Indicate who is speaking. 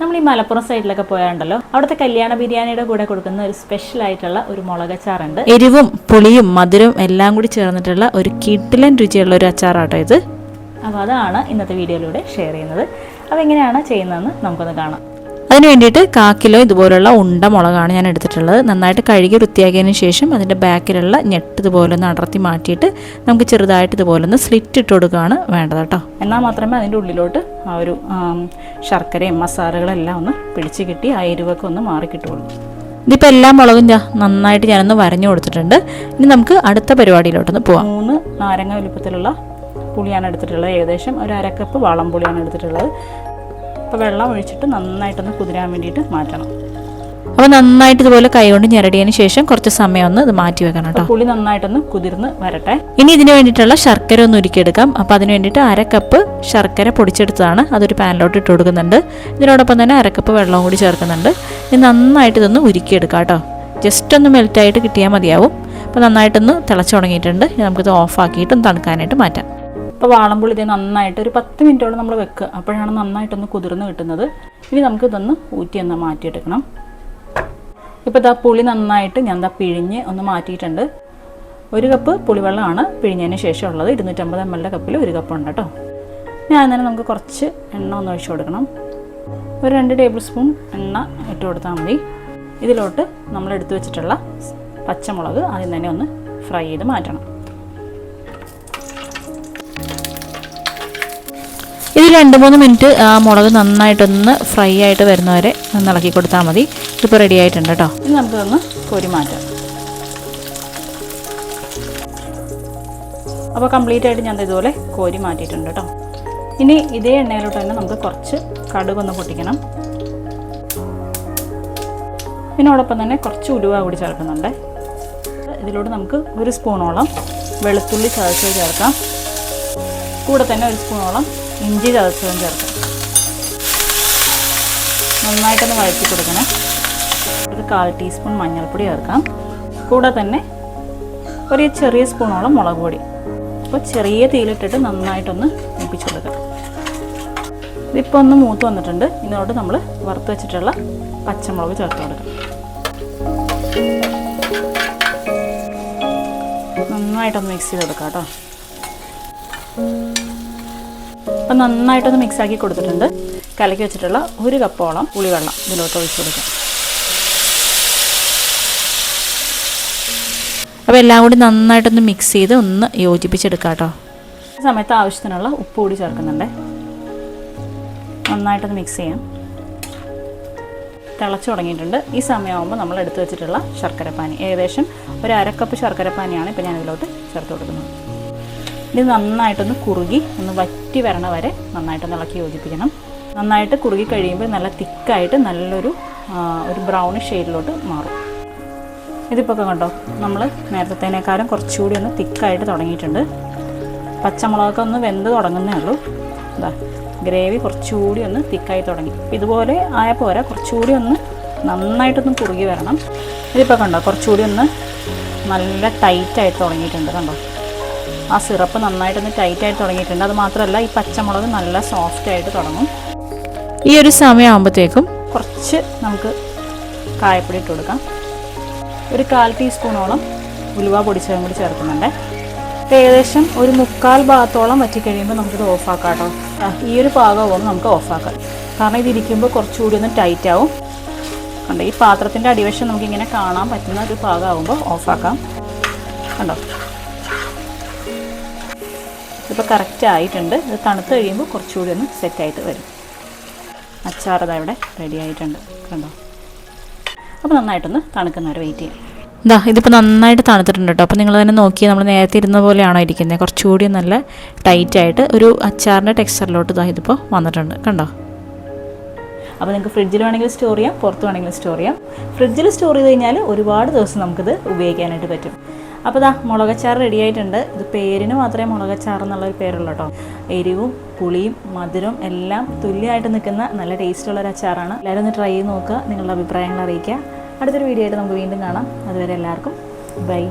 Speaker 1: നമ്മൾ ഈ മലപ്പുറം സൈഡിലൊക്കെ പോയാണ്ടല്ലോ അവിടുത്തെ കല്യാണ ബിരിയാണിയുടെ കൂടെ കൊടുക്കുന്ന ഒരു സ്പെഷ്യൽ ആയിട്ടുള്ള ഒരു മുളകച്ചാറുണ്ട്. എരിവും പുളിയും മധുരവും എല്ലാം കൂടി ചേർന്നിട്ടുള്ള ഒരു കിടിലൻ രുചിയുള്ള ഒരു അച്ചാറാട്ടോ ഇത്. അപ്പോൾ അതാണ് ഇന്നത്തെ വീഡിയോയിലൂടെ ഷെയർ ചെയ്യുന്നത്. അപ്പോൾ എങ്ങനെയാണ് ചെയ്യുന്നതെന്ന് നമുക്കൊന്ന് കാണാം. അതിന് വേണ്ടിയിട്ട് 1/4 കിലോ ഇതുപോലുള്ള ഉണ്ട മുളകാണ് ഞാൻ എടുത്തിട്ടുള്ളത്. നന്നായിട്ട് കഴുകി വൃത്തിയാക്കിയതിന് ശേഷം അതിൻ്റെ ബാക്കിലുള്ള ഞെട്ട് ഇതുപോലെ ഒന്ന് അടർത്തി മാറ്റിയിട്ട് നമുക്ക് ചെറുതായിട്ട് ഇതുപോലെ ഒന്ന് സ്ലിറ്റ് ഇട്ട് കൊടുക്കുകയാണ് വേണ്ടത് കേട്ടോ. എന്നാൽ മാത്രമേ അതിൻ്റെ ഉള്ളിലോട്ട് ആ ഒരു ശർക്കരയും മസാലകളെല്ലാം ഒന്ന് പിടിച്ച് കിട്ടി ആ എരിവൊക്കെ ഒന്ന് മാറിക്കിട്ടുള്ളൂ. ഇതിപ്പോൾ എല്ലാ മുളകും നന്നായിട്ട് ഞാനൊന്ന് വരഞ്ഞു കൊടുത്തിട്ടുണ്ട്. ഇനി നമുക്ക് അടുത്ത പരിപാടിയിലോട്ടൊന്ന് പോവാം. 3 നാരങ്ങ വലുപ്പത്തിലുള്ള പുളിയാണ് എടുത്തിട്ടുള്ളത്. ഏകദേശം ഒരു 1/2 കപ്പ് വാളംപുളിയാണ് എടുത്തിട്ടുള്ളത്. അപ്പോൾ വെള്ളം ഒഴിച്ചിട്ട് നന്നായിട്ടൊന്ന് കുതിരാൻ വേണ്ടിയിട്ട് മാറ്റണം. അപ്പോൾ നന്നായിട്ട് ഇതുപോലെ കൈകൊണ്ട് ഞെരടിയതിന് ശേഷം കുറച്ച് സമയം ഒന്ന് ഇത് മാറ്റി വെക്കണം കേട്ടോ. പുളി നന്നായിട്ടൊന്ന് കുതിർന്ന് വരട്ടെ. ഇനി ഇതിന് വേണ്ടിയിട്ടുള്ള ശർക്കര ഒന്ന് ഉരുക്കിയെടുക്കാം. അപ്പോൾ അതിന് വേണ്ടിയിട്ട് 1/2 കപ്പ് ശർക്കര പൊടിച്ചെടുത്തതാണ്. അതൊരു പാനിലോട്ട് ഇട്ട് കൊടുക്കുന്നുണ്ട്. ഇതിനോടൊപ്പം തന്നെ 1/2 കപ്പ് വെള്ളവും കൂടി ചേർക്കുന്നുണ്ട്. ഇത് നന്നായിട്ട് ഇതൊന്ന് ഉരുക്കിയെടുക്കാം കേട്ടോ. ജസ്റ്റ് ഒന്ന് മെൽറ്റായിട്ട് കിട്ടിയാൽ മതിയാവും. അപ്പോൾ നന്നായിട്ടൊന്ന് തിളച്ച് തുടങ്ങിയിട്ടുണ്ട്. നമുക്കിത് ഓഫാക്കിയിട്ടൊന്ന് തണുക്കാനായിട്ട് മാറ്റാം. ഇപ്പോൾ വാളംപുളി ഇത് നന്നായിട്ട് ഒരു 10 മിനിറ്റോളം നമ്മൾ വെക്കുക. അപ്പോഴാണ് നന്നായിട്ടൊന്ന് കുതിർന്ന് കിട്ടുന്നത്. ഇനി നമുക്കിതൊന്ന് ഊറ്റിയൊന്ന് മാറ്റിയെടുക്കണം. ഇപ്പോൾ ഇതാ പുളി നന്നായിട്ട് ഞാൻ പിഴിഞ്ഞ് ഒന്ന് മാറ്റിയിട്ടുണ്ട്. 1 കപ്പ് പുളിവെള്ളമാണ് പിഴിഞ്ഞതിന് ശേഷം ഉള്ളത്. 250 ml കപ്പിൽ 1 കപ്പ് ഉണ്ട് കേട്ടോ. ഞാൻ തന്നെ നമുക്ക് കുറച്ച് എണ്ണ ഒന്ന് ഒഴിച്ചു കൊടുക്കണം. ഒരു 2 ടേബിൾ സ്പൂൺ എണ്ണ ഇട്ട് കൊടുത്താൽ മതി. ഇതിലോട്ട് നമ്മൾ എടുത്തു വെച്ചിട്ടുള്ള പച്ചമുളക് ആദ്യം തന്നെ ഒന്ന് ഫ്രൈ ചെയ്ത് മാറ്റണം. ഇത് 2-3 മിനിറ്റ് ആ മുളക് നന്നായിട്ടൊന്ന് ഫ്രൈ ആയിട്ട് വരുന്നവരെ ഒന്ന് ഇളക്കി കൊടുത്താൽ മതി. ഇതിപ്പോൾ റെഡി ആയിട്ടുണ്ട് കേട്ടോ. ഇനി നമുക്കൊന്ന് കോരി മാറ്റാം. അപ്പോൾ കംപ്ലീറ്റ് ആയിട്ട് ഞാൻ ഇതുപോലെ കോരി മാറ്റിയിട്ടുണ്ട് കേട്ടോ. ഇനി ഇതേ എണ്ണയിലോട്ട് തന്നെ നമുക്ക് കുറച്ച് കടുകൊന്ന് പൊട്ടിക്കണം. ഇതിനോടൊപ്പം തന്നെ കുറച്ച് ഉലുവ കൂടി ചേർക്കുന്നുണ്ട്. ഇതിലോട്ട് നമുക്ക് 1 സ്പൂണോളം വെളുത്തുള്ളി ചതച്ചത് ചേർക്കാം. കൂടെ തന്നെ 1 സ്പൂണോളം ഇഞ്ചി ചതച്ചതും ചേർക്കാം. നന്നായിട്ടൊന്ന് വഴറ്റി കൊടുക്കണം. ഒരു 1/4 ടീസ്പൂൺ മഞ്ഞൾപ്പൊടി ചേർക്കാം. കൂടെ തന്നെ ഒരു ചെറിയ സ്പൂണോളം മുളക് പൊടി. അപ്പോൾ ചെറിയ തീയിലിട്ടിട്ട് നന്നായിട്ടൊന്ന് മൂപ്പിച്ച് കൊടുക്കാം. ഇതിപ്പോൾ ഒന്ന് മൂത്ത് വന്നിട്ടുണ്ട്. ഇതിനോട് നമ്മൾ വറുത്ത് വെച്ചിട്ടുള്ള പച്ചമുളക് ചേർത്ത് കൊടുക്കാം. നന്നായിട്ടൊന്ന് മിക്സ് ചെയ്ത് കൊടുക്കാം കേട്ടോ. അപ്പം നന്നായിട്ടൊന്ന് മിക്സാക്കി കൊടുത്തിട്ടുണ്ട്. കലക്കി വെച്ചിട്ടുള്ള 1 കപ്പോളം പുളിവെള്ളം ഇതിലോട്ട് ഒഴിച്ച് കൊടുക്കാം. അപ്പോൾ എല്ലാം കൂടി നന്നായിട്ടൊന്ന് മിക്സ് ചെയ്ത് ഒന്ന് യോജിപ്പിച്ചെടുക്കാം കേട്ടോ. ഈ സമയത്ത് ആവശ്യത്തിനുള്ള ഉപ്പ് കൂടി ചേർക്കുന്നുണ്ട്. നന്നായിട്ടൊന്ന് മിക്സ് ചെയ്യാം. തിളച്ച് തുടങ്ങിയിട്ടുണ്ട്. ഈ സമയമാകുമ്പോൾ നമ്മൾ എടുത്തു വെച്ചിട്ടുള്ള ശർക്കരപ്പാനി, ഏകദേശം ഒരു 1/2 കപ്പ് ശർക്കരപ്പാനിയാണ് ഇപ്പോൾ ഞാൻ ഇതിലോട്ട് ചേർത്ത് കൊടുക്കുന്നത്. ഇത് നന്നായിട്ടൊന്ന് കുറുകി ഒന്ന് വറ്റി വരണ വരെ നന്നായിട്ടൊന്ന് ഇളക്കി യോജിപ്പിക്കണം. നന്നായിട്ട് കുറുകി കഴിയുമ്പോൾ നല്ല തിക്കായിട്ട് നല്ലൊരു ബ്രൗണിഷ് ഷെയ്ഡിലോട്ട് മാറും. ഇതിപ്പോൾ കണ്ടോ, നമ്മൾ നേരത്തേനേക്കാളും കുറച്ചുകൂടി ഒന്ന് തിക്കായിട്ട് തുടങ്ങിയിട്ടുണ്ട്. പച്ചമുളകൊക്കെ ഒന്ന് വെന്ത് തുടങ്ങുന്നേ ഉള്ളൂ. ഇതാ ഗ്രേവി കുറച്ചുകൂടി ഒന്ന് തിക്കായി തുടങ്ങി. ഇതുപോലെ ആയ പോരാ, കുറച്ചുകൂടി ഒന്ന് നന്നായിട്ടൊന്ന് കുറുകി വരണം. ഇതിപ്പോൾ കണ്ടോ കുറച്ചുകൂടി ഒന്ന് നല്ല ടൈറ്റായിട്ട് തുടങ്ങിയിട്ടുണ്ട്. കണ്ടോ ആ സിറപ്പ് നന്നായിട്ടൊന്ന് ടൈറ്റായിട്ട് തുടങ്ങിയിട്ടുണ്ട്. അത് മാത്രമല്ല ഈ പച്ചമുളക് നല്ല സോഫ്റ്റായിട്ട് തുടങ്ങും. ഈ ഒരു സമയമാകുമ്പോഴത്തേക്കും കുറച്ച് നമുക്ക് കായപ്പൊടി ഇട്ട് കൊടുക്കാം. ഒരു 1/4 ടീസ്പൂണോളം ഉലുവ പൊടിച്ചതും കൂടി ചേർക്കുന്നുണ്ട്. ഏകദേശം ഒരു 3/4 ഭാഗത്തോളം വറ്റി കഴിയുമ്പോൾ നമുക്കിത് ഓഫാക്കാം കേട്ടോ. ഈ ഒരു പാകമാകുമ്പോൾ നമുക്ക് ഓഫാക്കാം. കാരണം ഇതിരിക്കുമ്പോൾ കുറച്ചുകൂടി ഒന്ന് ടൈറ്റാവും. കണ്ടോ ഈ പാത്രത്തിൻ്റെ അടിവശം നമുക്കിങ്ങനെ കാണാൻ പറ്റുന്ന ഒരു പാകമാകുമ്പോൾ ഓഫാക്കാം. കണ്ടോ ഇപ്പോൾ കറക്റ്റ് ആയിട്ടുണ്ട്. ഇത് തണുത്ത് കഴിയുമ്പോൾ കുറച്ചുകൂടി ഒന്ന് സെറ്റായിട്ട് വരും. അച്ചാർ അതാ ഇവിടെ റെഡി ആയിട്ടുണ്ട്. കണ്ടോ. അപ്പോൾ നന്നായിട്ടൊന്ന് തണുക്കുന്നവരെ വെയിറ്റ് ചെയ്യാം. ഇതിപ്പോൾ നന്നായിട്ട് തണുത്തിട്ടുണ്ട് കേട്ടോ. അപ്പോൾ നിങ്ങൾ തന്നെ നോക്കി നമ്മൾ നേരത്തെ ഇരുന്ന പോലെയാണോ ഇരിക്കുന്നത്, കുറച്ചുകൂടി നല്ല ടൈറ്റായിട്ട് ഒരു അച്ചാറിൻ്റെ ടെക്സ്ചറിലോട്ട് ഇതിപ്പോൾ വന്നിട്ടുണ്ട്. കണ്ടോ. അപ്പോൾ നിങ്ങൾക്ക് ഫ്രിഡ്ജിൽ വേണമെങ്കിൽ സ്റ്റോർ ചെയ്യാം, പുറത്ത് വേണമെങ്കിൽ സ്റ്റോർ ചെയ്യാം. ഫ്രിഡ്ജിൽ സ്റ്റോർ ചെയ്ത് കഴിഞ്ഞാൽ ഒരുപാട് ദിവസം നമുക്കിത് ഉപയോഗിക്കാനായിട്ട് പറ്റും. അപ്പോൾ മുളകച്ചാർ റെഡി ആയിട്ടുണ്ട്. ഇത് പേരിന് മാത്രമേ മുളകച്ചാർ എന്നുള്ളൊരു പേരുള്ളൂ കേട്ടോ. എരിവും പുളിയും മധുരവും എല്ലാം തുല്യമായിട്ട് നിൽക്കുന്ന നല്ല ടേസ്റ്റുള്ളൊരു അച്ചാറാണ്. എല്ലാവരും ഒന്ന് ട്രൈ ചെയ്ത് നോക്കുക. നിങ്ങളുടെ അഭിപ്രായങ്ങൾ അറിയിക്കുക. അടുത്തൊരു വീഡിയോ ആയിട്ട് നമുക്ക് വീണ്ടും കാണാം. അതുവരെ എല്ലാവർക്കും ബൈ.